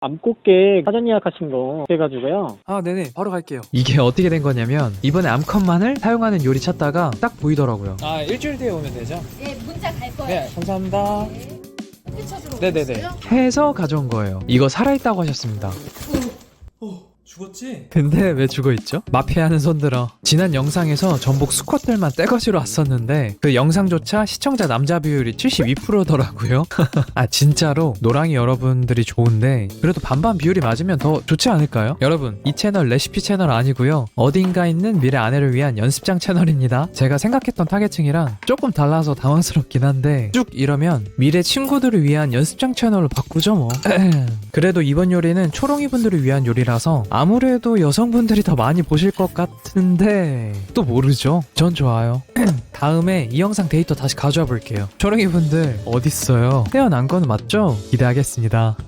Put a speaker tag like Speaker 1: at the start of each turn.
Speaker 1: 암꽃게 사전 예약하신 거 해가지고요.
Speaker 2: 아, 네네. 바로 갈게요. 이게 어떻게 된 거냐면 이번에 암컷만을 사용하는 요리 찾다가 딱 보이더라고요. 아, 일주일 뒤에 오면 되죠?
Speaker 3: 네, 문자 갈 거예요.
Speaker 2: 네, 감사합니다.
Speaker 3: 네. 피처스로
Speaker 2: 네네네.
Speaker 3: 오셨어요?
Speaker 2: 해서 가져온 거예요. 이거 살아있다고 하셨습니다. 죽었지? 근데 왜 죽어있죠? 마피아는 손들어. 지난 영상에서 전복 수컷들만 떼거지로 왔었는데 그 영상조차 시청자 남자 비율이 72%더라고요. 아, 진짜로 노랑이 여러분들이 좋은데 그래도 반반 비율이 맞으면 더 좋지 않을까요? 여러분, 이 채널 레시피 채널 아니고요, 어딘가 있는 미래 아내를 위한 연습장 채널입니다. 제가 생각했던 타겟층이랑 조금 달라서 당황스럽긴 한데 쭉 이러면 미래 친구들을 위한 연습장 채널로 바꾸죠 뭐. 그래도 이번 요리는 초롱이 분들을 위한 요리라서 아무래도 여성분들이 더 많이 보실 것 같은데 또 모르죠. 전 좋아요. 다음에 이 영상 데이터 다시 가져와 볼게요. 초롱이 분들 어딨어요? 태어난 건 맞죠? 기대하겠습니다.